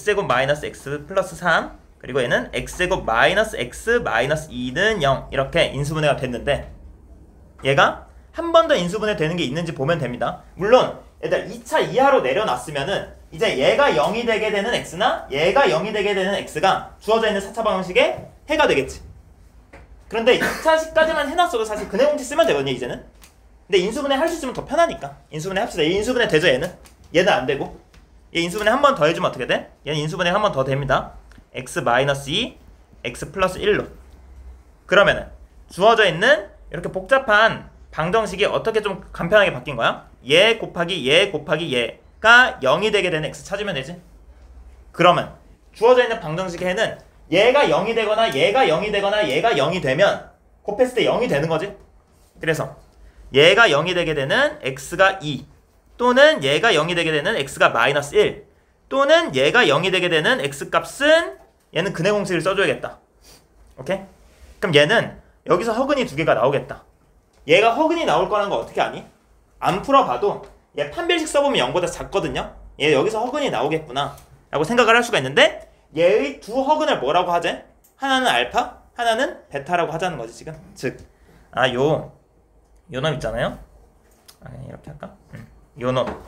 x제곱 마이너스 x 플러스 3 그리고 얘는 x제곱 마이너스 x 마이너스 2는 0 이렇게 인수분해가 됐는데 얘가 한 번 더 인수분해 되는 게 있는지 보면 됩니다. 물론 얘들 2차 이하로 내려놨으면은 이제 얘가 0이 되게 되는 x나 얘가 0이 되게 되는 x가 주어져 있는 4차 방정식의 해가 되겠지. 그런데 2차식까지만 해놨어도 사실 근해공식 쓰면 되거든요 이제는. 근데 인수분해 할 수 있으면 더 편하니까 인수분해 합시다. 얘 인수분해 되죠 얘는? 얘는 안 되고 얘 인수분해 한 번 더 해주면 어떻게 돼? 얘는 인수분해 한 번 더 됩니다. x 마이너스 2 x 플러스 1로 그러면은 주어져 있는 이렇게 복잡한 방정식이 어떻게 좀 간편하게 바뀐 거야? 얘 곱하기 얘 곱하기 얘가 0이 되게 되는 x 찾으면 되지. 그러면 주어져 있는 방정식의 해는 얘가 0이 되거나 얘가 0이 되거나 얘가 0이 되면 곱했을 때 0이 되는 거지. 그래서 얘가 0이 되게 되는 x가 2 또는 얘가 0이 되게 되는 x가 마이너스 1 또는 얘가 0이 되게 되는 x값은 얘는 근해공식을 써줘야겠다. 오케이? 그럼 얘는 여기서 허근이 두 개가 나오겠다. 얘가 허근이 나올 거라는 거 어떻게 아니? 안 풀어봐도 얘 판별식 써보면 0보다 작거든요? 얘 여기서 허근이 나오겠구나 라고 생각을 할 수가 있는데 얘의 두 허근을 뭐라고 하재? 하나는 알파, 하나는 베타라고 하자는 거지 지금. 즉, 요 놈 있잖아요? 이렇게 할까? 요 놈.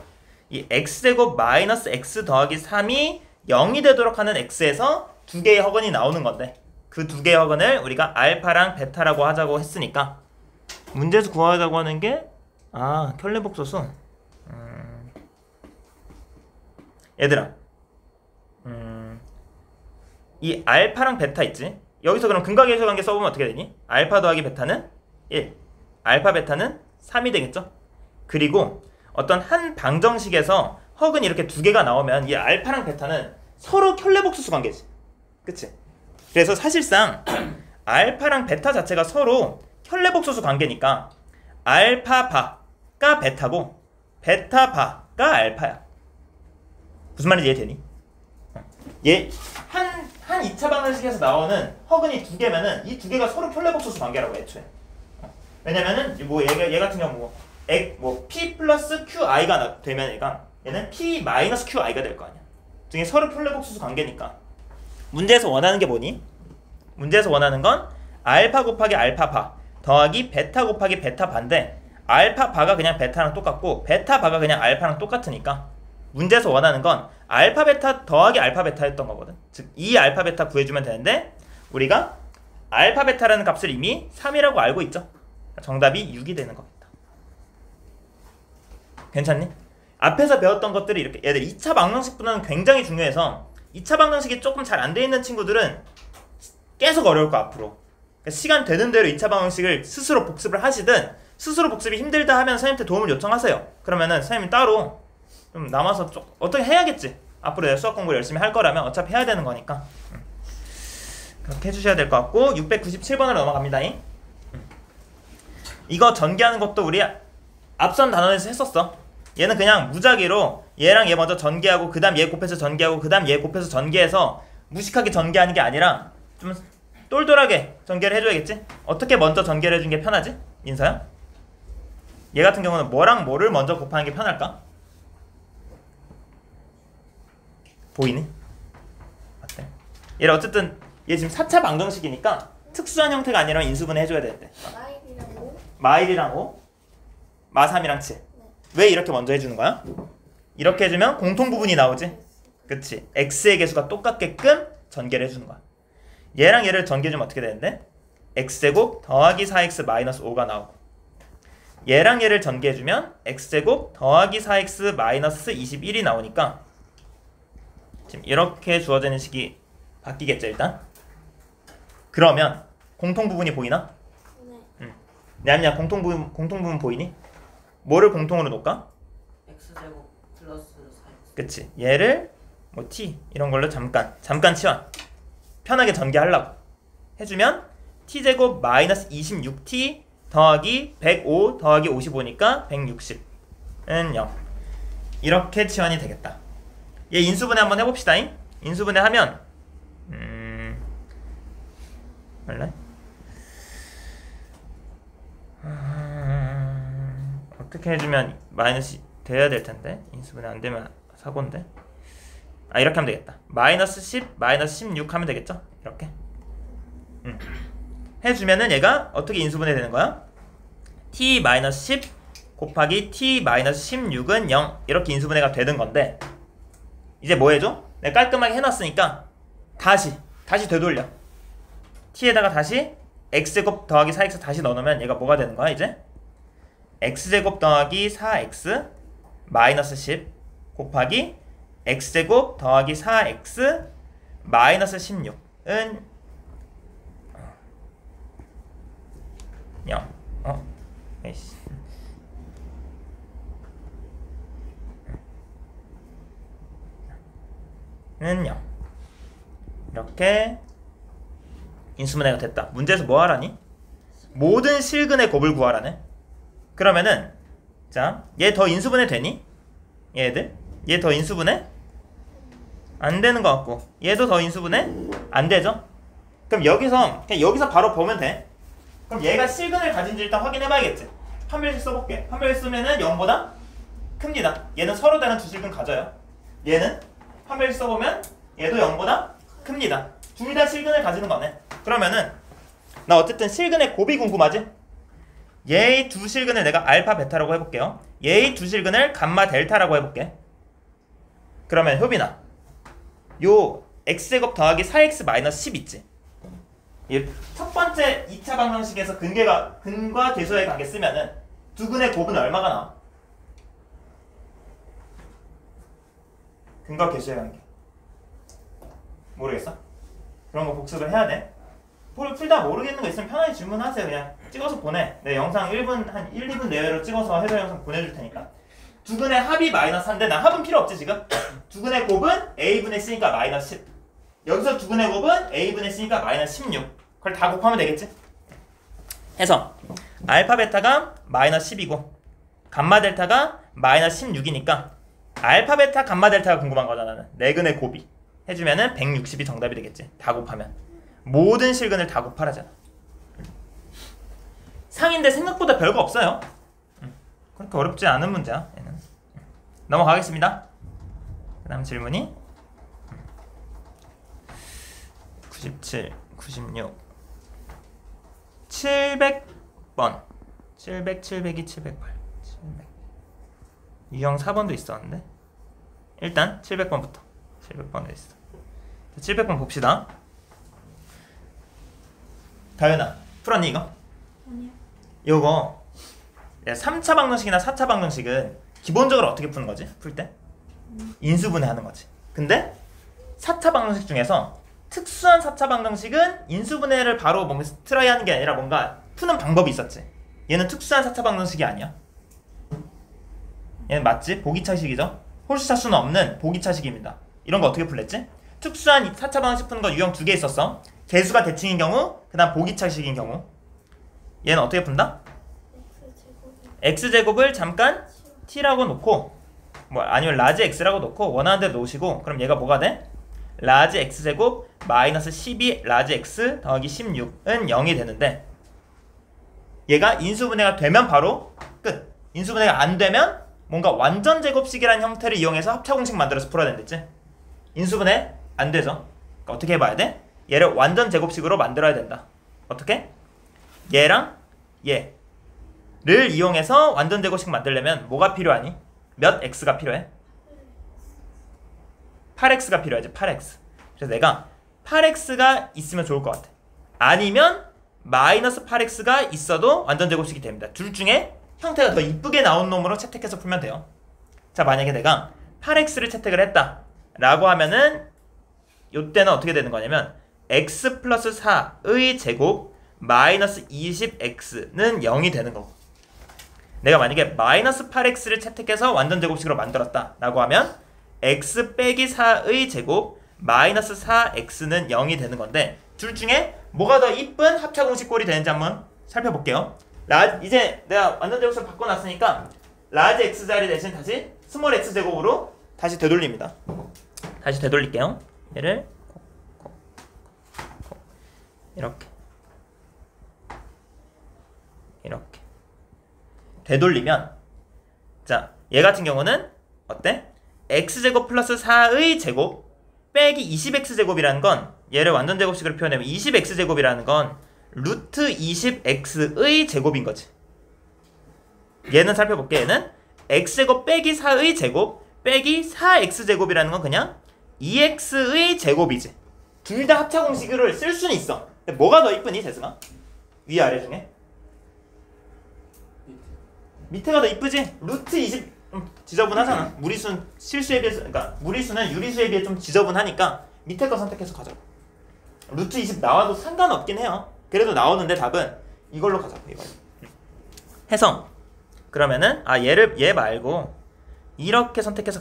이 x제곱 마이너스 x 더하기 3이 0이 되도록 하는 x에서 두 개의 허근이 나오는 건데 그 두 개의 허근을 우리가 알파랑 베타라고 하자고 했으니까 문제에서 구하자고 하는 게 켤레복소수. 얘들아 이 알파랑 베타 있지? 여기서 그럼 근각계수 관계 써보면 어떻게 되니? 알파 더하기 베타는 1 알파 베타는 3이 되겠죠? 그리고 어떤 한 방정식에서 허근이 이렇게 두 개가 나오면 이 알파랑 베타는 서로 켤레복소수 관계지. 그치? 그래서 사실상 알파랑 베타 자체가 서로 켤레복소수 관계니까 알파바가 베타고 베타바가 알파야. 무슨 말인지 이해되니? 얘 한 2차 방정식에서 나오는 허근이 두 개면은 이 두 개가 서로 켤레복소수 관계라고 애초에. 왜냐면은 뭐 얘 같은 경우 p 플러스 qi가 되면 얘는 p 마이너스 qi가 될 거 아니야. 등에 서로 켤레복소수 관계니까. 문제에서 원하는 게 뭐니? 문제에서 원하는 건 알파 곱하기 알파바 더하기 베타 곱하기 베타바인데 알파바가 그냥 베타랑 똑같고 베타바가 그냥 알파랑 똑같으니까 문제에서 원하는 건 알파 베타 더하기 알파 베타였던 거거든. 즉 이 알파 베타 구해주면 되는데 우리가 알파 베타라는 값을 이미 3이라고 알고 있죠. 정답이 6이 되는 겁니다. 괜찮니? 앞에서 배웠던 것들이 이렇게 얘들 2차 방정식보다는 굉장히 중요해서 2차 방정식이 조금 잘 안 돼 있는 친구들은 계속 어려울 거야 앞으로. 그러니까 시간 되는 대로 2차 방정식을 스스로 복습을 하시든 스스로 복습이 힘들다 하면 선생님한테 도움을 요청하세요. 그러면은 선생님이 따로 좀 남아서 어떻게 해야겠지. 앞으로 내가 수학 공부를 열심히 할 거라면 어차피 해야 되는 거니까 그렇게 해주셔야 될 것 같고 697번으로 넘어갑니다. 이거 전개하는 것도 우리 앞선 단원에서 했었어. 얘는 그냥 무작위로 얘랑 얘 먼저 전개하고 그 다음 얘 곱해서 전개하고 그 다음 얘 곱해서 전개해서 무식하게 전개하는 게 아니라 좀 똘똘하게 전개를 해줘야겠지? 어떻게 먼저 전개를 해준 게 편하지? 민서야? 얘 같은 경우는 뭐랑 뭐를 먼저 곱하는 게 편할까? 보이니? 어때? 얘를 어쨌든 얘 지금 4차 방정식이니까 특수한 형태가 아니라 인수분해 해줘야 되는데 마일이랑 5 마3이랑 7 왜 이렇게 먼저 해주는 거야? 이렇게 해주면 공통부분이 나오지? 그치? x의 개수가 똑같게끔 전개를 해주는 거야. 얘랑 얘를 전개해주면 어떻게 되는데? x제곱 더하기 4x 마이너스 5가 나오고 얘랑 얘를 전개해주면 x제곱 더하기 4x 마이너스 21이 나오니까 지금 이렇게 주어지는 식이 바뀌겠죠 일단? 그러면 공통부분이 보이나? 네. 아니야 공통부분 보이니? 뭐를 공통으로 놓을까? x제곱 플러스 4x. 그치. 얘를 뭐 t 이런 걸로 잠깐 치환 편하게 전개하려고 해주면 t제곱 마이너스 26t 더하기 105 더하기 55니까 160은 0 이렇게 치환이 되겠다. 얘 인수분해 한번 해봅시다. 인수분해 하면 원래 어떻게 해주면 마이너스 돼야 될 텐데 인수분해 안 되면 사고인데 이렇게 하면 되겠다. 마이너스 10, 마이너스 16 하면 되겠죠? 이렇게 해주면은 얘가 어떻게 인수분해 되는 거야? t 마이너스 10 곱하기 t 마이너스 16은 0 이렇게 인수분해가 되는 건데 이제 뭐 해줘? 내가 깔끔하게 해놨으니까 다시 되돌려. t에다가 다시 x제곱 더하기 4x 다시 넣어놓으면 얘가 뭐가 되는 거야 이제? x제곱 더하기 4x 마이너스 10 곱하기 x제곱 더하기 4x 마이너스 16은 0. 에이씨. 는 0. 이렇게 인수분해가 됐다. 문제에서 뭐 하라니? 모든 실근의 곱을 구하라네. 그러면은 자, 얘 더 인수분해 되니? 얘들? 얘 더 인수분해? 안 되는 것 같고 얘도 더 인수분해? 안 되죠? 그럼 여기서 그냥 여기서 바로 보면 돼. 그럼 얘가 실근을 가진지 일단 확인해봐야겠지. 판별식 써볼게. 판별식 쓰면은 0보다 큽니다. 얘는 서로 다른 두 실근 가져요. 얘는 판별식 써보면 얘도 0보다 큽니다. 둘 다 실근을 가지는 거네. 그러면은 나 어쨌든 실근의 곱이 궁금하지? 얘의 두 실근을 내가 알파 베타라고 해볼게요. 얘의 두 실근을 감마 델타라고 해볼게. 그러면 효빈아 요 x제곱 더하기 4x 마이너스 10 있지? 이 첫 번째 2차 방정식에서 근과 계수의 관계 쓰면은 두 근의 곱은 얼마가 나와? 근과 계수의 관계 모르겠어? 그런 거 복습을 해야 돼. 풀다 모르겠는 거 있으면 편하게 질문하세요. 그냥 찍어서 보내. 내 영상 1분 한 1, 2분 내외로 찍어서 해설 영상 보내줄 테니까. 두 근의 합이 마이너스 3인데 난 합은 필요 없지 지금. 두 근의 곱은 a분의 c니까 마이너스 10. 여기서 두 근의 곱은 a분의 c니까 마이너스 16. 그걸 다 곱하면 되겠지? 해서 알파 베타가 마이너스 10이고 감마 델타가 마이너스 16이니까 알파 베타 감마 델타가 궁금한 거잖아. 나는 네 근의 곱이 해주면은 160이 정답이 되겠지. 다 곱하면 모든 실근을 다 곱하라잖아. 상인데 생각보다 별거 없어요. 그렇게 어렵지 않은 문제야. 얘는. 넘어가겠습니다. 그 다음 질문이 97, 96 700번 700, 702, 708 700 유형 4번도 있었는데 일단 700번부터 700번도 있어. 700번 봅시다. 다현아 풀었니 이거? 아니요. 요거 3차 방정식이나 4차 방정식은 기본적으로 어떻게 푸는 거지? 풀 때? 인수분해 하는 거지. 근데 4차 방정식 중에서 특수한 4차 방정식은 인수분해를 바로 뭔가 트라이 하는 게 아니라 뭔가 푸는 방법이 있었지. 얘는 특수한 4차 방정식이 아니야. 얘는 맞지? 보기차식이죠? 홀수차수는 없는 보기차식입니다. 이런 거 어떻게 풀랬지? 특수한 4차 방정식 푸는 거 유형 2개 있었어. 개수가 대칭인 경우, 그 다음 보기차식인 경우. 얘는 어떻게 푼다? x제곱을 잠깐 t라고 놓고 뭐 아니면 라지 x라고 놓고 원하는 대로 놓으시고 그럼 얘가 뭐가 돼? 라지 x제곱 마이너스 12 라지 x 더하기 16은 0이 되는데 얘가 인수분해가 되면 바로 끝. 인수분해가 안 되면 뭔가 완전 제곱식이라는 형태를 이용해서 합차공식 만들어서 풀어야 된댔지. 인수분해 안 되죠. 그러니까 어떻게 해봐야 돼? 얘를 완전 제곱식으로 만들어야 된다. 어떻게? 얘랑 얘를 이용해서 완전 제곱식 만들려면 뭐가 필요하니? 몇 x가 필요해? 8x가 필요하지. 8x. 그래서 내가 8x가 있으면 좋을 것 같아. 아니면 마이너스 8x가 있어도 완전 제곱식이 됩니다. 둘 중에 형태가 더 이쁘게 나온 놈으로 채택해서 풀면 돼요. 자, 만약에 내가 8x를 채택을 했다 라고 하면은 요때는 어떻게 되는 거냐면 x 플러스 4의 제곱 마이너스 20x는 0이 되는 거고, 내가 만약에 마이너스 8x를 채택해서 완전 제곱식으로 만들었다 라고 하면 x 빼기 4의 제곱 마이너스 4x는 0이 되는 건데, 둘 중에 뭐가 더 이쁜 합차공식 꼴이 되는지 한번 살펴볼게요. 이제 내가 완전 제곱식을 바꿔놨으니까 라지 x 자리 대신 다시 스몰 x 제곱으로 다시 되돌립니다. 다시 되돌릴게요. 얘를 이렇게 되돌리면, 자, 얘 같은 경우는 어때? x제곱 플러스 4의 제곱 빼기 20x제곱이라는 건 얘를 완전 제곱식으로 표현하면 20x제곱이라는 건 루트 20x의 제곱인 거지. 얘는 살펴볼게. 얘는 x제곱 빼기 4의 제곱 빼기 4x제곱이라는 건 그냥 2x의 제곱이지. 둘 다 합차 공식을 쓸 수는 있어. 근데 뭐가 더 이쁘니 재승아? 위 아래 중에? 밑에가 더 이쁘지? 루트 20 지저분하잖아. 무리수는 실수에 비해서, 그러니까 무리수는 유리수에 비해 좀 지저분하니까 밑에 거 선택해서 가자고. 루트 20 나와도 상관없긴 해요. 그래도 나오는데 답은 이걸로 가자고. 이걸로 해서 그러면은 얘 말고 이렇게 선택해서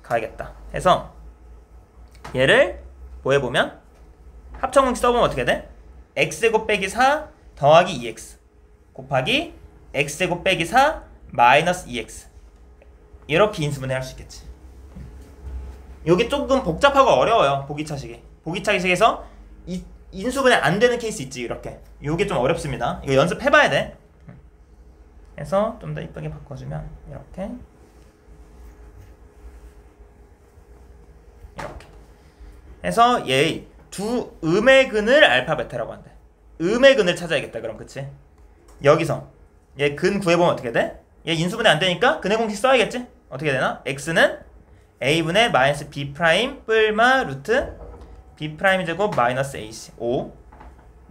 가야겠다 해서 얘를 뭐 해보면 합성공식 써보면 어떻게 돼? x제곱 빼기 4 더하기 2x 곱하기 x제곱 빼기 4 마이너스 2x 이렇게 인수분해 할 수 있겠지. 요게 조금 복잡하고 어려워요. 보기차식이. 보기차식에서 인수분해 안 되는 케이스 있지. 이렇게 요게 좀 어렵습니다. 이거 연습해봐야 돼. 해서 좀 더 이쁘게 바꿔주면 이렇게 해서 얘의 두 음의 근을 알파 베타라고 한대. 음의 근을 찾아야겠다. 그럼 그치? 여기서 얘 근 구해보면 어떻게 돼? 얘 인수분해 안 되니까 근의 공식 써야겠지? 어떻게 되나? x는 a분의 마이너스 b 프라임 뿔마 루트 b 프라임 제곱 마이너스 ac 5.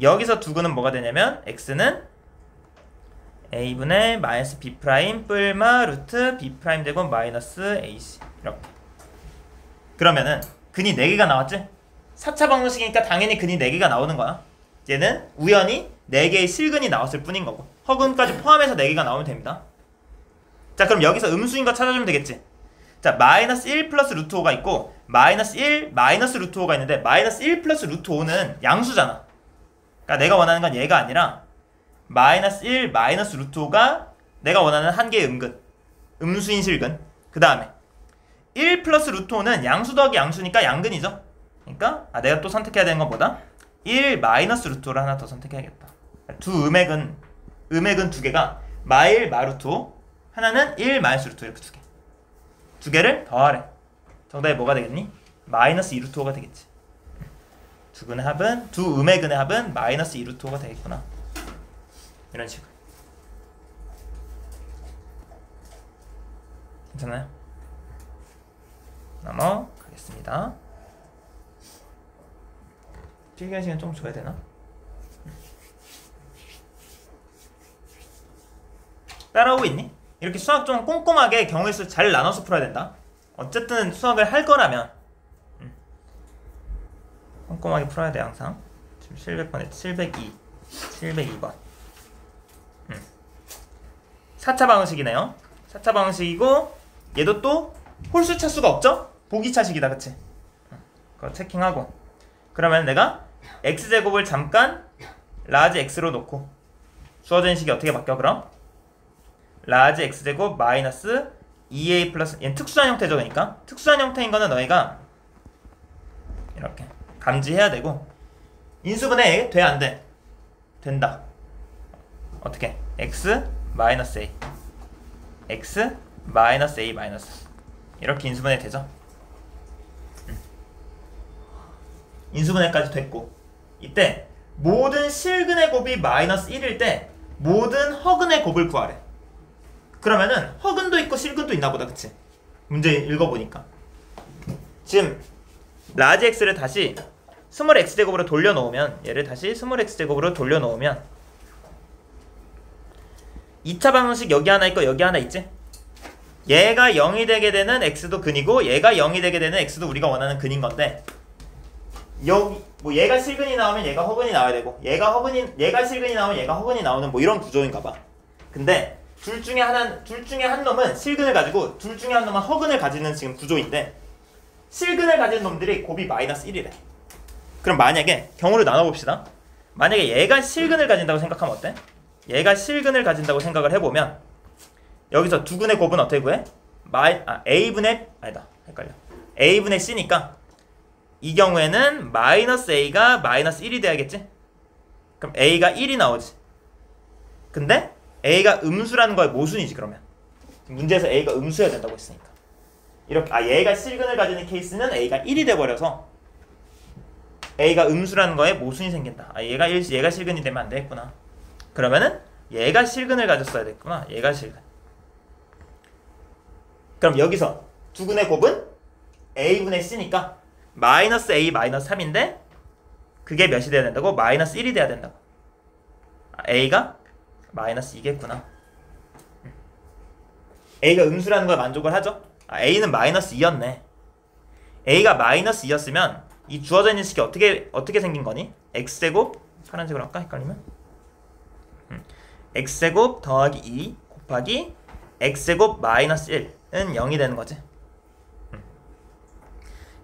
여기서 두 근은 뭐가 되냐면 x는 a분의 마이너스 b 프라임 뿔마 루트 b 프라임 제곱 마이너스 ac 이렇게. 그러면은 근이 4개가 나왔지? 4차 방정식이니까 당연히 근이 4개가 나오는 거야. 얘는 우연히 4개의 실근이 나왔을 뿐인 거고 허근까지 포함해서 4개가 나오면 됩니다. 자 그럼 여기서 음수인 거 찾아주면 되겠지. 자 마이너스 1 플러스 루트 5가 있고 마이너스 1 마이너스 루트 5가 있는데 마이너스 1 플러스 루트 5는 양수잖아. 그러니까 내가 원하는 건 얘가 아니라 마이너스 1 마이너스 루트 5가 내가 원하는 한 개의 음근 음수인 실근. 그 다음에 1 플러스 루트 5는 양수 더하기 양수니까 양근이죠. 그러니까 내가 또 선택해야 되는 건 뭐다? 1 마이너스 루트 5를 하나 더 선택해야겠다. 두 음의 근 두 개가 마1 마루트 5 하나는 1 마이너스 루트 5 이렇게 두 개를 더하래. 정답이 뭐가 되겠니? 마이너스 2 루트 5가 되겠지. 두 음의 근의 합은 마이너스 2 루트 5가 되겠구나. 이런 식으로. 괜찮나요? 넘어가겠습니다. 필기한 시간 좀 줘야 되나? 따라오고 있니? 이렇게 수학 좀 꼼꼼하게 경우의 수 잘 나눠서 풀어야 된다. 어쨌든 수학을 할 거라면 꼼꼼하게 풀어야 돼 항상. 지금 700번에 702번 4차 방정식이네요. 4차 방정식이고 얘도 또 홀수 차수가 없죠? 보기차식이다. 그치? 그거 체킹하고 그러면 내가 x제곱을 잠깐 라지 x로 놓고 주어진 식이 어떻게 바뀌어 그럼? 라지 x제곱 마이너스 2a 플러스 얘는 특수한 형태죠. 그러니까 특수한 형태인 거는 너희가 이렇게 감지해야 되고 인수분해 돼 안 돼? 된다. 어떻게? x 마이너스 a x 마이너스 a 마이너스 이렇게 인수분해 되죠. 인수분해까지 됐고 이때 모든 실근의 곱이 마이너스 1일 때 모든 허근의 곱을 구하래. 그러면은 허근도 있고 실근도 있나 보다. 그치? 문제 읽어보니까 지금 라지 x를 다시 스몰 x제곱으로 돌려놓으면 얘를 다시 스몰 x제곱으로 돌려놓으면 2차 방정식 여기 하나 있고 여기 하나 있지? 얘가 0이 되게 되는 x도 근이고 얘가 0이 되게 되는 x도 우리가 원하는 근인 건데 여기 뭐 얘가 실근이 나오면 얘가 허근이 나와야 되고 얘가 실근이 나오면 얘가 허근이 나오는 뭐 이런 구조인가 봐. 근데 둘 중에 한 놈은 실근을 가지고 둘 중에 한 놈은 허근을 가지는 지금 구조인데 실근을 가진 놈들이 곱이 마이너스 1이래. 그럼 만약에 경우를 나눠봅시다. 만약에 얘가 실근을 가진다고 생각하면 어때? 얘가 실근을 가진다고 생각을 해보면 여기서 두 근의 곱은 어떻게 구해? a분의 a분의 c니까 이 경우에는 마이너스 a가 마이너스 1이 돼야겠지? 그럼 a가 1이 나오지. 근데 a가 음수라는 거의 모순이지. 그러면 문제에서 a가 음수여야 된다고 했으니까 이렇게 얘가 실근을 가지는 케이스는 a가 1이 돼버려서 a가 음수라는 거에 모순이 생긴다. 아, 얘가 실근이 되면 안 되겠구나. 그러면은 얘가 실근을 가졌어야 됐구나. 얘가 실근. 그럼 여기서 두근의 곱은 a분의 c니까 마이너스 a 마이너스 3인데 그게 몇이 돼야 된다고? 마이너스 1이 돼야 된다고. a가 마이너스 2겠구나. a가 음수라는 거에 만족을 하죠. a는 마이너스 2였네. a가 마이너스 2였으면 이 주어져 있는 식이 어떻게 생긴 거니? x제곱 파란색으로 할까? 헷갈리면 x제곱 더하기 2 곱하기 x제곱 마이너스 1은 0이 되는 거지.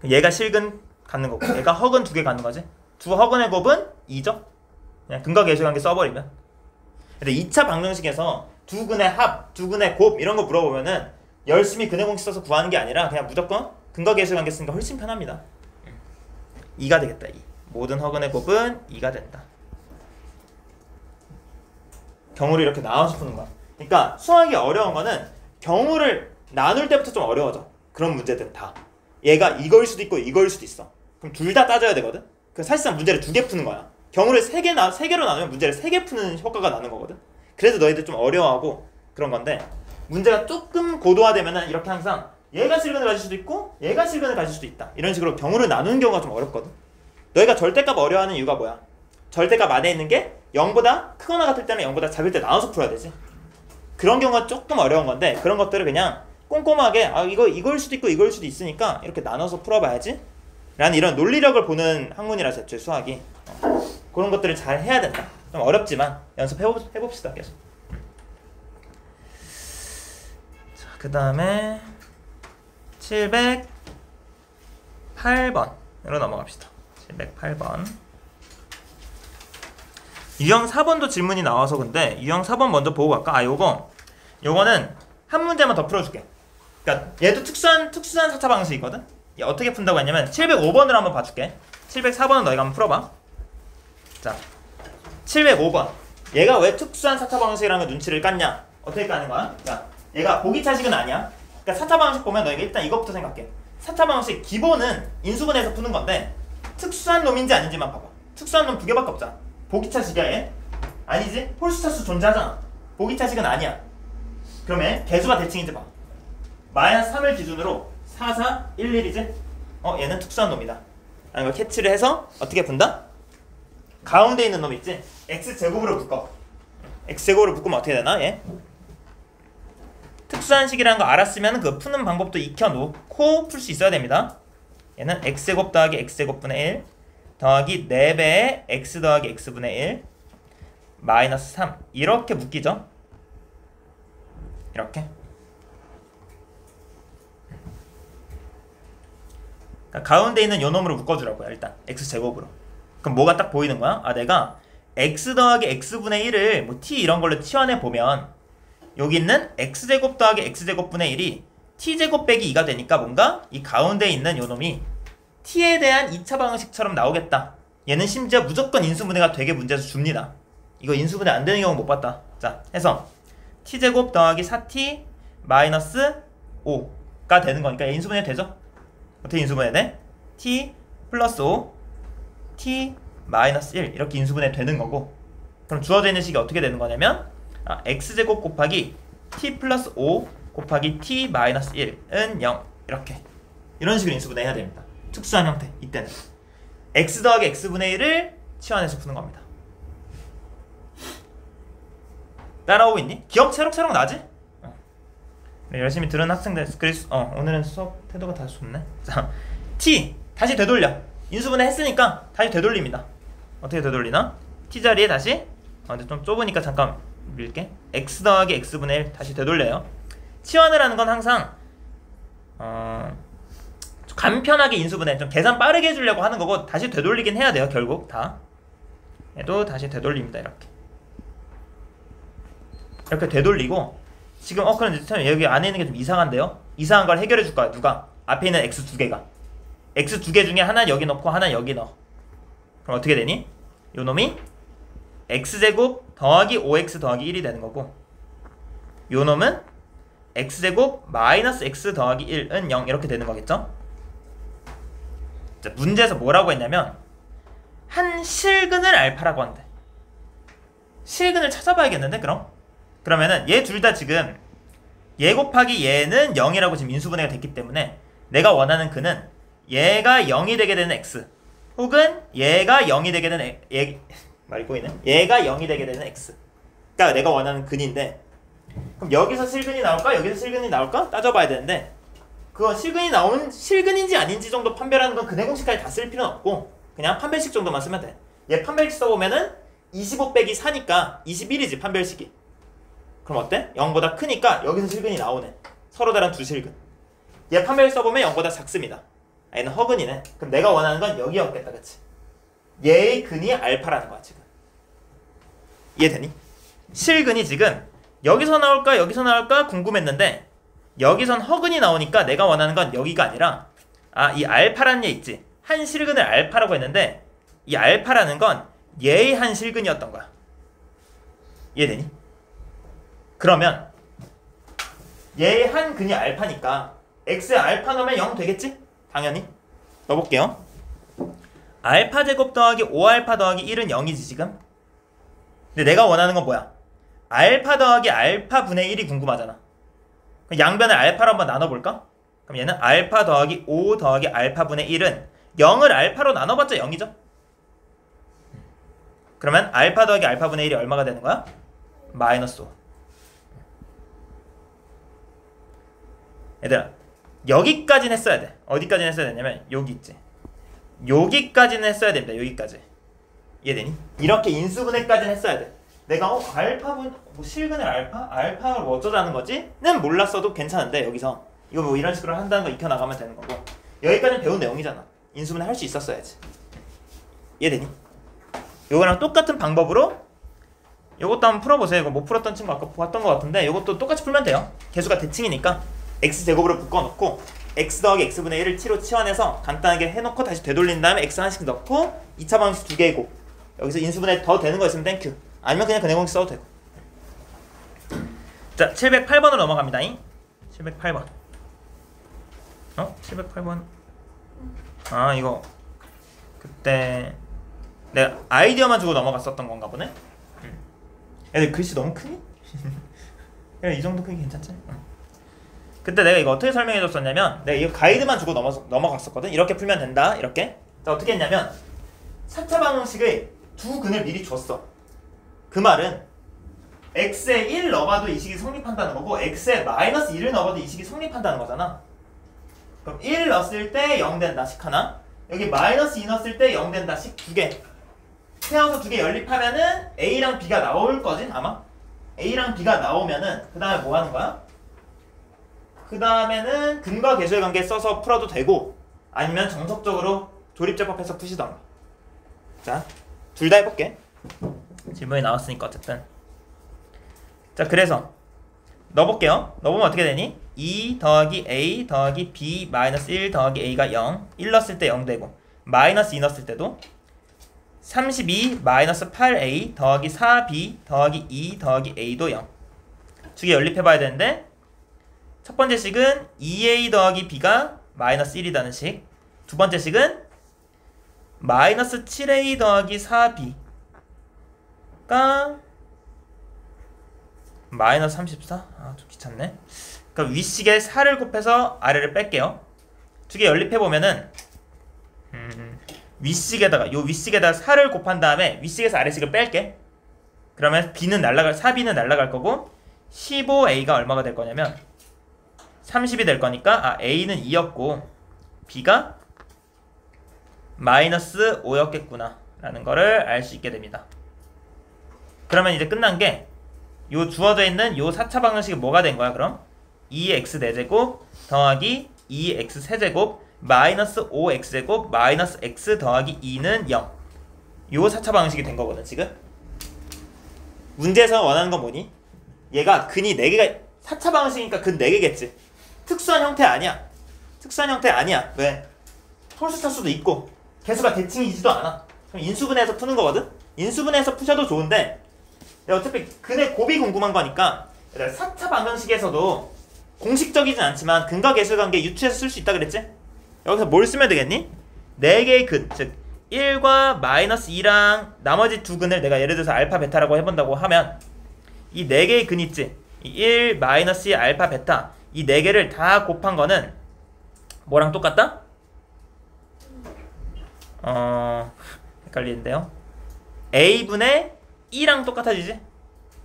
얘가 실근 갖는 거고 얘가 허근 2개 갖는 거지. 두 허근의 곱은 2죠. 그냥 근과 계수관계 써버리면. 근데 2차 방정식에서 두 근의 합, 두 근의 곱 이런 거 물어보면은 열심히 근의 공식 써서 구하는 게 아니라 그냥 무조건 근과 계수관계 쓰니까 훨씬 편합니다. 2가 되겠다. 2. 모든 허근의 곱은 2가 된다. 경우를 이렇게 나눠서 푸는 거야. 그러니까 수학이 어려운 거는 경우를 나눌 때부터 좀 어려워져. 그런 문제들은 다. 얘가 이거일 수도 있고 이거일 수도 있어. 그럼 둘 다 따져야 되거든. 그 사실상 문제를 2개 푸는 거야. 경우를 3개로 나누면 문제를 3개 푸는 효과가 나는 거거든. 그래서 너희들 좀 어려워하고 그런 건데 문제가 조금 고도화되면은 이렇게 항상 얘가 실근을 가질 수도 있고 얘가 실근을 가질 수도 있다. 이런 식으로 경우를 나누는 경우가 좀 어렵거든. 너희가 절대값 어려워하는 이유가 뭐야? 절대값 안에 있는 게 0보다 크거나 같을 때는 0보다 작을 때 나눠서 풀어야 되지. 그런 경우가 조금 어려운 건데 그런 것들을 그냥 꼼꼼하게 이거일 수도 있고 이거일 수도 있으니까 이렇게 나눠서 풀어봐야지 라는 이런 논리력을 보는 학문이라 애초에 수학이. 그런 것들을 잘 해야 된다. 좀 어렵지만 연습해봅시다 계속. 자, 그 다음에 708번으로 넘어갑시다. 708번. 유형 4번도 질문이 나와서 근데 유형 4번 먼저 보고 갈까? 요거는 한 문제만 더 풀어줄게. 그러니까 얘도 특수한 4차 방식이거든. 얘 어떻게 푼다고 했냐면 705번으로 한번 봐줄게. 704번은 너희가 한번 풀어봐. 자, 705번. 얘가 왜 특수한 4차 방식이라는 거 눈치를 깠냐? 어떻게 까는 거야? 자, 얘가 보기차식은 아니야. 그러니까 4차 방식 보면 너희가 일단 이것부터 생각해. 4차 방식 기본은 인수분해에서 푸는 건데 특수한 놈인지 아닌지만 봐봐. 특수한 놈 2개밖에 없잖아. 보기차식이야 얘? 아니지? 홀수차수 존재하잖아. 보기차식은 아니야. 그러면 개수가 대칭인지 봐. 마이너스 3을 기준으로 4, 4, 1, 1이지? 얘는 특수한 놈이다. 라는 걸 캐치를 해서 어떻게 푼다? 가운데 있는 놈 있지? x제곱으로 묶어. x제곱으로 묶으면 어떻게 되나 얘? 특수한 식이라는 거 알았으면 그 푸는 방법도 익혀놓고 풀 수 있어야 됩니다. 얘는 x제곱 더하기 x제곱분의 1 더하기 4배의 x 더하기 x분의 1 마이너스 3 이렇게 묶이죠? 이렇게. 그러니까 가운데 있는 요 놈으로 묶어주라고요. 일단 x제곱으로. 그럼 뭐가 딱 보이는 거야? 내가 x 더하기 x분의 1을 뭐 t 이런 걸로 치환해보면 여기 있는 x제곱 더하기 x제곱분의 1이 t제곱 빼기 2가 되니까 뭔가 이 가운데 있는 요 놈이 t에 대한 2차 방식처럼 나오겠다. 얘는 심지어 무조건 인수분해가 되게 문제에서 줍니다. 이거 인수분해 안 되는 경우 못 봤다. 자, 해서 t제곱 더하기 4t 마이너스 5가 되는 거니까 인수분해 되죠? 어떻게 인수분해 돼? t 플러스 5 t 마이너스 1 이렇게 인수분해 되는 거고. 그럼 주어져 있는 식이 어떻게 되는 거냐면 x제곱 곱하기 t 플러스 5 곱하기 t 마이너스 1은 0 이렇게 이런 식으로 인수분해 해야 됩니다. 특수한 형태. 이때는 x 더하기 x분의 1을 치환해서 푸는 겁니다. 따라오고 있니? 기억 새록새록 나지? 열심히 들은 학생들 그래서 오늘은 수업 태도가 다 좋네. 자, t 다시 되돌려. 인수분해 했으니까 다시 되돌립니다. 어떻게 되돌리나? t 자리에 다시 근데 좀 좁으니까 잠깐 밀게. x 더하기 x분의 1 다시 되돌려요. 치환을 하는 건 항상 간편하게 인수분해 좀 계산 빠르게 해주려고 하는 거고 다시 되돌리긴 해야 돼요. 결국 다 얘도 다시 되돌립니다. 이렇게 되돌리고 지금 그런데 여기 안에 있는 게 좀 이상한데요. 이상한 걸 해결해 줄 거야. 누가? 앞에 있는 x 두 개가 x 두 개 중에 하나는 여기 넣고 하나는 여기 넣어. 그럼 어떻게 되니? 요 놈이 x제곱 더하기 5x 더하기 1이 되는 거고 요 놈은 x제곱 마이너스 x 더하기 1은 0 이렇게 되는 거겠죠? 자, 문제에서 뭐라고 했냐면 한 실근을 알파라고 한대. 실근을 찾아봐야겠는데 그럼? 그러면은 얘 둘 다 지금 얘 곱하기 얘는 0이라고 지금 인수분해가 됐기 때문에 내가 원하는 근은 얘가 0이 되게 되는 x 혹은 얘가 0이 되게 되는 말이 꼬이네. 얘가 0이 되게 되는 x 가 내가 원하는 근인데, 그럼 여기서 실근이 나올까? 여기서 실근이 나올까? 따져봐야 되는데, 그건 실근인지 아닌지 정도 판별하는 건 근해 공식까지 다 쓸 필요는 없고 그냥 판별식 정도만 쓰면 돼. 얘 판별식 써보면은 25 빼기 4니까 21이지 판별식이. 그럼 어때? 0보다 크니까 여기서 실근이 나오네. 서로 다른 두 실근. 얘 판별식 써보면 0보다 작습니다. 얘는 허근이네. 그럼 내가 원하는 건 여기였겠다, 그치? 얘의 근이 알파라는 거야 지금. 이해되니? 실근이 지금 여기서 나올까 여기서 나올까 궁금했는데 여기선 허근이 나오니까 내가 원하는 건 여기가 아니라 이 알파라는 얘 있지. 한 실근을 알파라고 했는데 이 알파라는 건 얘의 한 실근이었던 거야. 이해되니? 그러면 얘의 한 근이 알파니까 x에 알파 넣으면 0 되겠지? 당연히. 넣어볼게요. 알파 제곱 더하기 5알파 더하기 1은 0이지 지금. 근데 내가 원하는 건 뭐야? 알파 더하기 알파 분의 1이 궁금하잖아. 그럼 양변을 알파로 한번 나눠볼까? 그럼 얘는 알파 더하기 5 더하기 알파 분의 1은 0을 알파로 나눠봤자 0이죠? 그러면 알파 더하기 알파 분의 1이 얼마가 되는 거야? 마이너스 5. 얘들아, 여기까지는 했어야 돼. 어디까지는 했어야 되냐면 여기 있지. 여기까지는 했어야 됩니다. 여기까지. 이해되니? 이렇게 인수분해까지는 했어야 돼. 내가 알파분 뭐 실근을 알파를 뭐 어쩌자는 거지?는 몰랐어도 괜찮은데 여기서 이거 뭐 이런 식으로 한다는 거 익혀 나가면 되는 거고 여기까지는 배운 내용이잖아. 인수분해 할 수 있었어야지. 이해되니? 요거랑 똑같은 방법으로 요것도 한번 풀어보세요. 이거 못 풀었던 친구 아까 봤던 것 같은데 요것도 똑같이 풀면 돼요. 개수가 대칭이니까 x제곱으로 묶어놓고 x 더하기 x분의 1을 t로 치환해서 간단하게 해놓고 다시 되돌린 다음에 x 하나씩 넣고 2차 방식 2개이고 여기서 인수분해 더 되는 거 있으면 땡큐. 아니면 그냥 근해 공식 써도 되고. 자, 708번으로 넘어갑니다. 708번. 708번. 이거 그때 내가 아이디어만 주고 넘어갔었던 건가 보네. 애들 글씨 너무 크니? 그래, 이 정도 크기 괜찮지? 그때 내가 이거 어떻게 설명해줬었냐면 내가 이거 가이드만 주고 넘어갔었거든. 이렇게 풀면 된다. 이렇게. 자, 어떻게 했냐면 4차 방정식의 두 근을 미리 줬어. 그 말은 x에 1 넣어봐도 이 식이 성립한다는 거고 x에 마이너스 1을 넣어봐도 이 식이 성립한다는 거잖아. 그럼 1 넣었을 때 0 된다 식 하나, 여기 마이너스 2 넣었을 때 0 된다 식 두 개. 세워서 두 개 연립하면은 a랑 b가 나올 거지 아마. a랑 b가 나오면은 그 다음에 뭐 하는 거야? 그 다음에는 근과 계수의 관계 써서 풀어도 되고 아니면 정석적으로 조립제법해서 푸시던가. 자, 둘 다 해볼게. 질문이 나왔으니까 어쨌든. 자, 그래서 넣어볼게요. 넣어보면 어떻게 되니? 2 더하기 a 더하기 b 마이너스 1 더하기 a가 0. 1 넣었을 때 0 되고 마이너스 2 넣었을 때도 32 마이너스 8a 더하기 4b 더하기 2 더하기 a도 0. 두 개 연립해봐야 되는데 첫 번째 식은 2a 더하기 b가 마이너스 1이라는 식. 두 번째 식은 마이너스 7a 더하기 4b가 마이너스 34? 좀 귀찮네. 그럼 윗식에 4를 곱해서 아래를 뺄게요. 두 개 연립해보면은 윗식에다가 요 윗식에다가 4를 곱한 다음에 윗식에서 아래식을 뺄게. 그러면 4b는 날라갈 거고 15a가 얼마가 될 거냐면 30이 될 거니까 a는 2였고 b가 마이너스 5였겠구나 라는 거를 알 수 있게 됩니다. 그러면 이제 끝난 게 요 주어져 있는 요 4차 방정식이 뭐가 된 거야 그럼? 2x 4제곱 더하기 2x 세제곱 마이너스 5x제곱 마이너스 x 더하기 2는 0. 요 4차 방정식이 된 거거든 지금. 문제에서 원하는 건 뭐니? 얘가 근이 4개가 4차 방정식이니까 근 4개겠지. 특수한 형태 아니야. 특수한 형태 아니야. 왜? 홀수 차수도 있고 개수가 대칭이지도 않아. 그럼 인수분해해서 푸는 거거든? 인수분해해서 푸셔도 좋은데 어차피 근의 곱이 궁금한 거니까 4차 방정식에서도 공식적이진 않지만 근과 계수의 관계 유추해서 쓸 수 있다 그랬지? 여기서 뭘 쓰면 되겠니? 4개의 근, 즉 1과 마이너스 2랑 나머지 두 근을 내가 예를 들어서 알파 베타라고 해본다고 하면 이 네 개의 근 있지? 이 1 마이너스 2 알파 베타 이 네 개를 다 곱한 거는 뭐랑 똑같다? 헷갈리는데요. a분의 2랑 똑같아지지?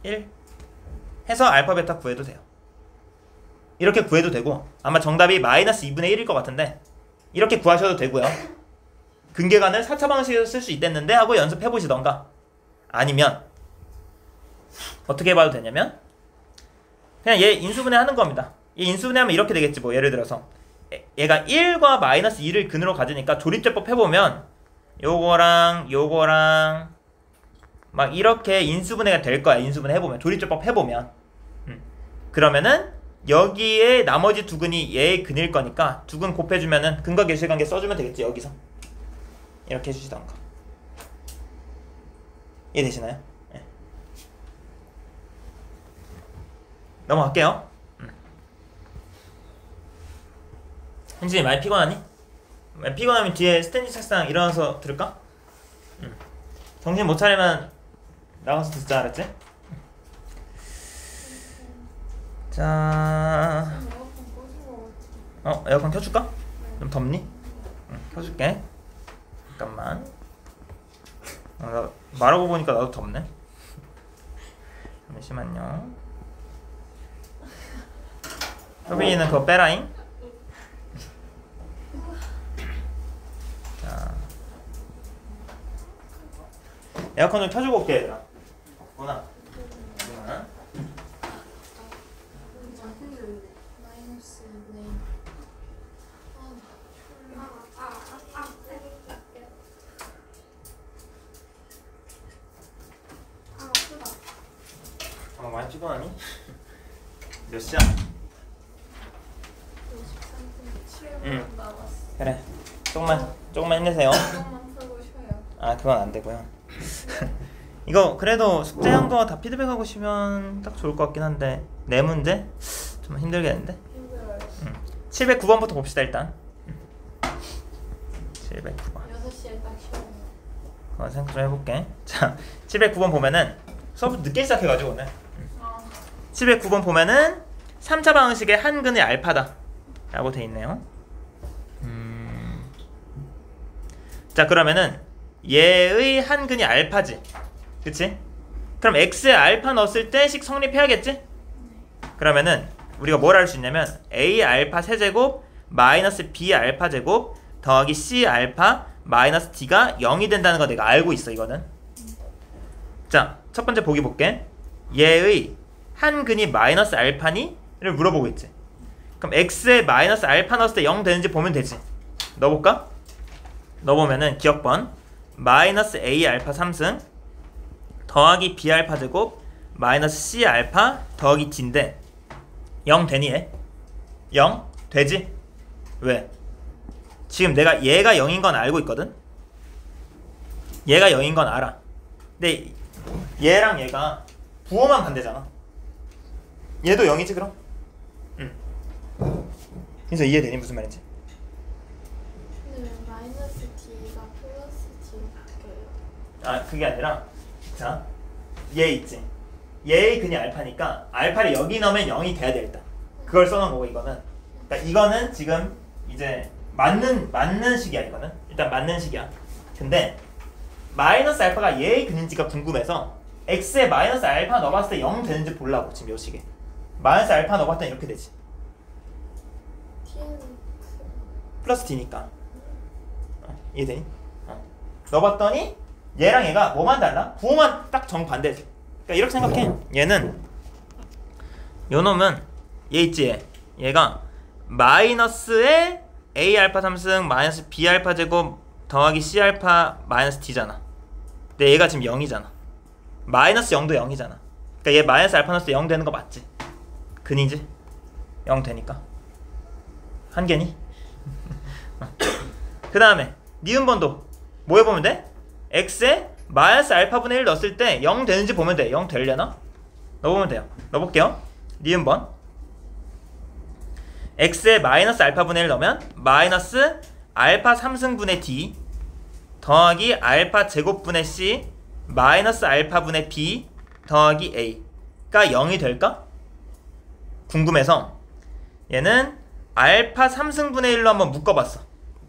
1 해서 알파 베타 구해도 돼요. 이렇게 구해도 되고 아마 정답이 마이너스 2분의 1일 것 같은데 이렇게 구하셔도 되고요. 근계간을 4차 방식으로 쓸 수 있댔는데 하고 연습해보시던가 아니면 어떻게 해봐도 되냐면 그냥 얘 인수분해 하는 겁니다. 얘 인수분해 하면 이렇게 되겠지. 뭐 예를 들어서 얘가 1과 마이너스 2를 근으로 가지니까 조립제법 해보면 요거랑 요거랑 막 이렇게 인수분해가 될 거야. 인수분해 해보면 조립제법 해보면 그러면은 여기에 나머지 두 근이 얘의 근일 거니까 두 근 곱해주면은 근과 계실관계 써주면 되겠지. 여기서 이렇게 해주시던가. 이해되시나요? 네. 넘어갈게요. 현진이 많이 피곤하니? 많이 피곤하면 뒤에 스탠딩 책상 일어나서 들을까? 정신 못 차리면 나가서 듣자. 알았지? 자, 에어컨 켜줄까? 좀 덥니? 응, 켜줄게. 잠깐만. 나 말하고 보니까 나도 덥네. 잠시만요. 효빈이는 그거 빼라잉. 자, 에어컨 좀 켜주고 올게 얘들아. 없구나. 많이 피곤하니? 몇 시야? 53분 7분 남았어. 그래. 조금만 힘내세요. 조금만 풀고 쉬어요. 아, 그건 안 되고요. 이거 그래도 숙제한 거 다 피드백하고 쉬면 딱 좋을 것 같긴 한데 네 문제? 좀 힘들겠는데? 힘들어요. 709번부터 봅시다 일단. 709번. 6시에 딱 쉬어요. 생각 좀 해볼게. 자, 709번 보면은 수업 늦게 시작해가지고 오늘 709번 보면은 3차 방식의 한 근의 알파다 라고 돼 있네요. 자, 그러면은 얘의 한 근이 알파지, 그치? 그럼 x에 알파 넣었을 때 식 성립해야겠지? 그러면은 우리가 뭘 할 수 있냐면 a 알파 세제곱 마이너스 b 알파 제곱 더하기 c 알파 마이너스 d가 0이 된다는 거 내가 알고 있어. 이거는. 자, 첫 번째 보기 볼게. 얘의 한 근이 마이너스 알파니? 를 물어보고 있지. 그럼 x에 마이너스 알파 넣었을 때 0 되는지 보면 되지. 넣어볼까? 넣어보면은 기억번 마이너스 a 알파 3승 더하기 b 알파 제곱 마이너스 c 알파 더하기 d인데 0 되니 얘? 0 되지? 왜? 지금 내가 얘가 0인 건 알고 있거든? 얘가 0인 건 알아. 근데 얘랑 얘가 부호만 반대잖아. 얘도 0이지 그럼? 그래서 이해되니? 무슨 말인지? 근데 왜 마이너스 D가 플러스 D로 바뀌어요? 아, 그게 아니라 자, 얘 있지? 얘의 근이 알파니까 알파를 여기 넣으면 0이 돼야 돼 일단. 그걸 써놓은 거고 이거는. 그러니까 이거는 지금 이제 맞는 식이야. 이거는 일단 맞는 식이야. 근데 마이너스 알파가 얘의 근인지가 궁금해서 x에 마이너스 알파 넣어봤을 때 0 되는지 보려고 지금 요 식에 마이너스 알파 넣어봤더니 이렇게 되지. T는 플러스 d니까. 이해되니? 넣어봤더니 얘랑 얘가 뭐만 달라? 부호만 딱 정반대지. 그러니까 이렇게 생각해. 얘는 요 놈은 얘 있지? 얘가 마이너스에 a 알파 3승 마이너스 b 알파 제곱 더하기 c 알파 마이너스 d잖아. 근데 얘가 지금 0이잖아. 마이너스 0도 0이잖아. 그러니까 얘 마이너스 알파 넣었을 때 0 되는 거 맞지? 근이지? 0 되니까. 한 개니? 그 다음에 니은번도 뭐 해보면 돼? x에 마이너스 알파분의 1 넣었을 때 0 되는지 보면 돼. 0 되려나? 넣어보면 돼요. 넣어볼게요. 니은번 x에 마이너스 알파분의 1 넣으면 마이너스 알파 3승분의 d 더하기 알파 제곱분의 c 마이너스 알파분의 b 더하기 a가 0이 될까? 궁금해서 얘는 알파 3승분의 1로 한번 묶어봤어.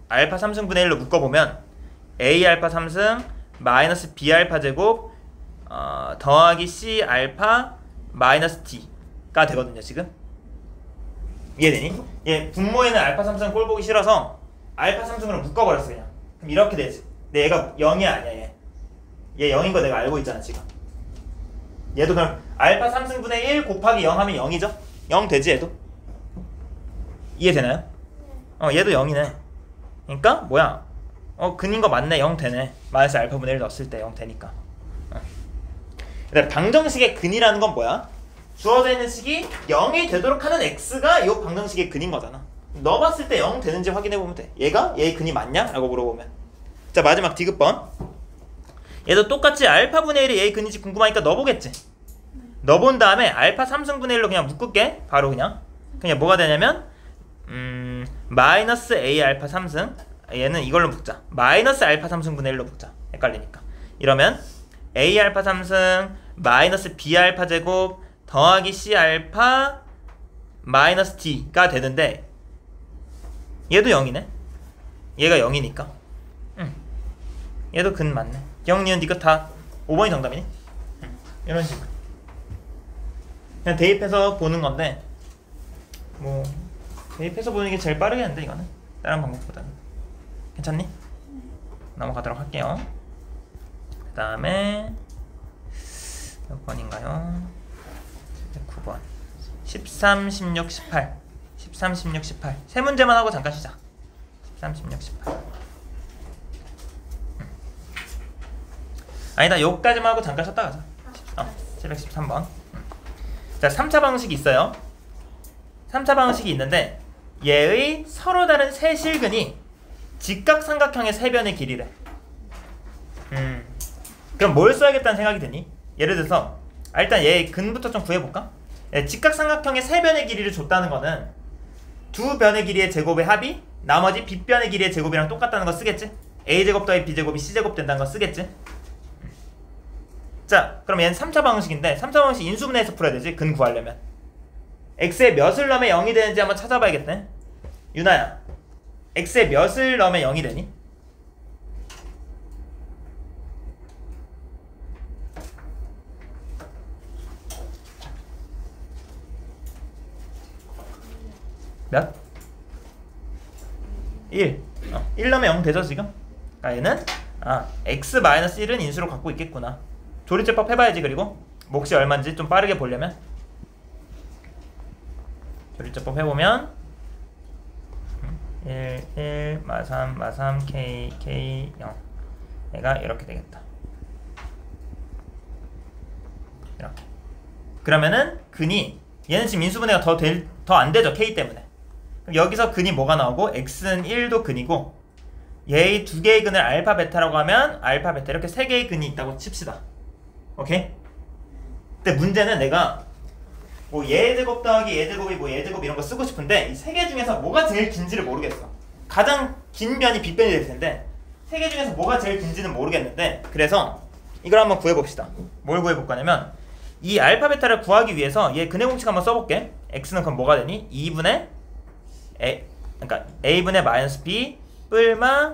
알파 3승분의 1로 묶어보면 a 알파 3승 마이너스 b 알파 제곱 더하기 c 알파 마이너스 d가 되거든요. 지금 이해되니? 얘 분모에는 알파 3승 꼴 보기 싫어서 알파 3승으로 묶어버렸어. 그냥 그럼 이렇게 되지. 근데 얘가 0이 아니야. 얘 0인 거 내가 알고 있잖아 지금. 얘도 그럼 알파 3승분의 1 곱하기 0 하면 0이죠? 0 되지 얘도? 이해되나요? 얘도 0이네. 그러니까 뭐야? 근인 거 맞네. 0 되네. 마이너스 알파분의 1 넣었을 때 0 되니까. 그다음에 방정식의 근이라는 건 뭐야? 주어져 있는 식이 0이 되도록 하는 x가 이 방정식의 근인 거잖아. 넣어봤을 때 0 되는지 확인해보면 돼. 얘가 얘의 근이 맞냐? 라고 물어보면. 자, 마지막 디귿번. 얘도 똑같이 알파분의 1이 얘의 근인지 궁금하니까 넣어보겠지. 넣어본 다음에 알파 3승분의 1로 그냥 묶을게. 바로 그냥 뭐가 되냐면 마이너스 a 알파 3승, 얘는 이걸로 묶자. 마이너스 알파 3승분의 1로 묶자. 헷갈리니까. 이러면 a 알파 3승 마이너스 b 알파 제곱 더하기 c 알파 마이너스 d가 되는데 얘도 0이네. 얘가 0이니까 얘도 근 맞네. 기억, 니은, 디귿 다 5번이 정답이니? 이런 식으로 그냥 대입해서 보는 건데 뭐 대입해서 보는 게 제일 빠르겠는데 이거는 다른 방법보다는. 괜찮니? 넘어가도록 할게요. 그 다음에 몇 번인가요? 9번 13, 16, 18 13, 16, 18 세 문제만 하고 잠깐 시작. 13, 16, 18 아니다, 요까지만 하고 잠깐 쉬었다 가자. 713번. 자, 3차 방식이 있어요. 3차 방식이 있는데 얘의 서로 다른 세 실근이 직각삼각형의 세 변의 길이래. 그럼 뭘 써야겠다는 생각이 드니? 예를 들어서 일단 얘의 근부터 좀 구해볼까? 직각삼각형의 세 변의 길이를 줬다는 거는 두 변의 길이의 제곱의 합이 나머지 빗변의 길이의 제곱이랑 똑같다는 거 쓰겠지? a제곱 더하기 b제곱이 c제곱 된다는 거 쓰겠지? 자, 그럼 얘는 3차 방식인데 3차 방식 인수분해해서 풀어야 되지. 근 구하려면 x에 몇을 넣으면 0이 되는지 한번 찾아봐야겠네. 유나야, x에 몇을 넣으면 0이 되니? 몇? 1. 1 넣으면 0 되죠 지금? 얘는 x-1은 인수로 갖고 있겠구나. 조리제법 해봐야지. 그리고 몫이 얼마인지 좀 빠르게 보려면 조리제법 해보면 1, 1, 마3, 마3, k, k, 0 얘가 이렇게 되겠다. 이렇게. 그러면은 근이 얘는 지금 인수분해가 더 안되죠. k 때문에. 그럼 여기서 근이 뭐가 나오고 x는 1도 근이고 얘의 두 개의 근을 알파 베타라고 하면 알파 베타 이렇게 세 개의 근이 있다고 칩시다. 오케이? 근데 문제는 내가 뭐 얘 제곱 더하기 얘 제곱이 뭐 얘 제곱 이런 거 쓰고 싶은데 이 세 개 중에서 뭐가 제일 긴지를 모르겠어. 가장 긴 변이 빗변이 될 텐데 세 개 중에서 뭐가 제일 긴지는 모르겠는데 그래서 이걸 한번 구해봅시다. 뭘 구해볼 거냐면 이 알파 베타를 구하기 위해서 얘 근의 공식 한번 써볼게. x는 그럼 뭐가 되니? 2분의 그러니까 a분의 마이너스 b 뿔마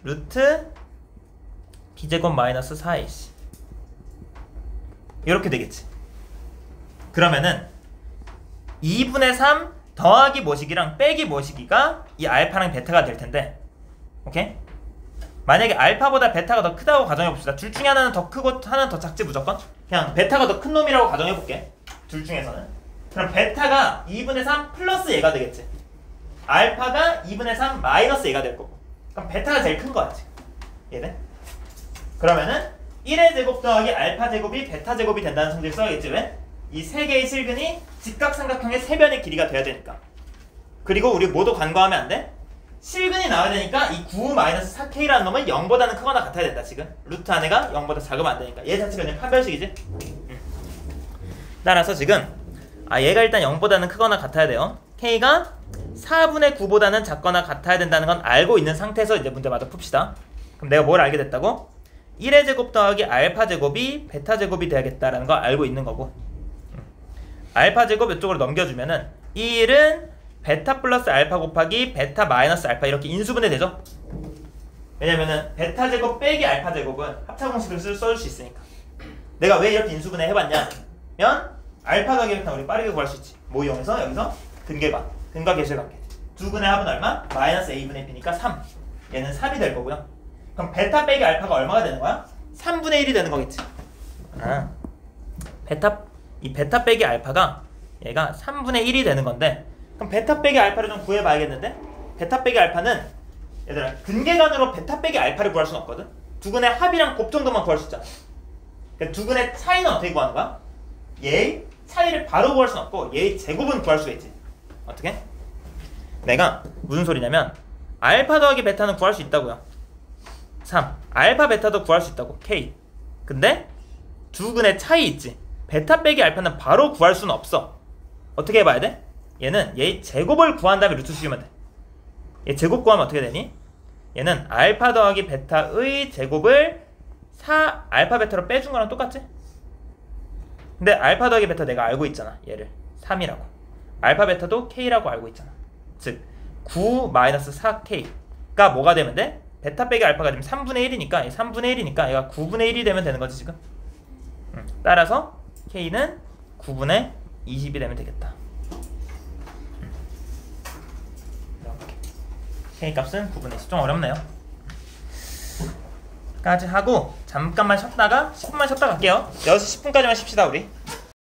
루트 b제곱 마이너스 4ac 이렇게 되겠지. 그러면은 2분의 3 더하기 모시기랑 빼기 모시기가 이 알파랑 베타가 될 텐데, 오케이? 만약에 알파보다 베타가 더 크다고 가정해봅시다. 둘 중에 하나는 더 크고 하나는 더 작지 무조건? 그냥 베타가 더 큰 놈이라고 가정해볼게. 둘 중에서는. 그럼 베타가 2분의 3 플러스 얘가 되겠지. 알파가 2분의 3 마이너스 얘가 될 거고. 그럼 베타가 제일 큰 거야 지금. 얘네? 그러면은 1의 제곱 더하기 알파 제곱이 베타 제곱이 된다는 성질을 써야겠지. 왜? 이 세 개의 실근이 직각삼각형의 세 변의 길이가 돼야 되니까. 그리고 우리 모두 간과하면 안 돼? 실근이 나와야 되니까 이 9-4k라는 놈은 0보다는 크거나 같아야 된다. 지금 루트 안에가 0보다 작으면 안 되니까. 얘 자체가 그냥 판별식이지. 따라서 지금 얘가 일단 0보다는 크거나 같아야 돼요. k가 4분의 9보다는 작거나 같아야 된다는 건 알고 있는 상태에서 이제 문제마다 풉시다. 그럼 내가 뭘 알게 됐다고? 1의 제곱 더하기 알파 제곱이 베타 제곱이 돼야겠다라는 거 알고 있는 거고, 알파 제곱 이쪽으로 넘겨주면은 1은 베타 플러스 알파 곱하기 베타 마이너스 알파 이렇게 인수분해 되죠? 왜냐면은 베타 제곱 빼기 알파 제곱은 합차 공식을 써줄 수 있으니까. 내가 왜 이렇게 인수분해 해봤냐면 알파 더하기 베타 우리 빠르게 구할 수 있지. 뭐 이용해서 여기서 근과 계실관계. 두 근의 합은 얼마? 마이너스 a분의 b니까 3. 얘는 3이 될 거고요. 그럼 베타 빼기 알파가 얼마가 되는 거야? 3분의 1이 되는 거겠지. 베타 빼기 알파가 얘가 3분의 1이 되는 건데, 그럼 베타 빼기 알파를 좀 구해봐야겠는데, 베타 빼기 알파는 얘들아 근계간으로 베타 빼기 알파를 구할 수는 없거든. 두 근의 합이랑 곱 정도만 구할 수 있잖아. 그러니까 두 근의 차이는 어떻게 구하는 거야? 얘의 차이를 바로 구할 수는 없고 얘의 제곱은 구할 수가 있지. 어떻게? 내가 무슨 소리냐면 알파 더하기 베타는 구할 수 있다고요. 3. 알파 베타도 구할 수 있다고. K. 근데 두 근의 차이 있지. 베타 빼기 알파는 바로 구할 수는 없어. 어떻게 해봐야 돼? 얘는 얘의 제곱을 구한 다음에 루트 씌우면 돼. 얘 제곱 구하면 어떻게 되니? 얘는 알파 더하기 베타의 제곱을 4 알파 베타로 빼준 거랑 똑같지? 근데 알파 더하기 베타 내가 알고 있잖아. 얘를 3이라고. 알파 베타도 K라고 알고 있잖아. 즉 9 마이너스 4K가 뭐가 되면 돼? 베타 빼기 알파가 지금 3분의 1이니까 3분의 1이니까 얘가 9분의 1이 되면 되는 거지 지금. 따라서 K는 9분의 20이 되면 되겠다. 이렇게. K 값은 9분의 20. 좀 어렵네요. 까지 하고 잠깐만 쉬었다가 10분만 쉬었다 갈게요. 6시 10분까지만 쉽시다 우리.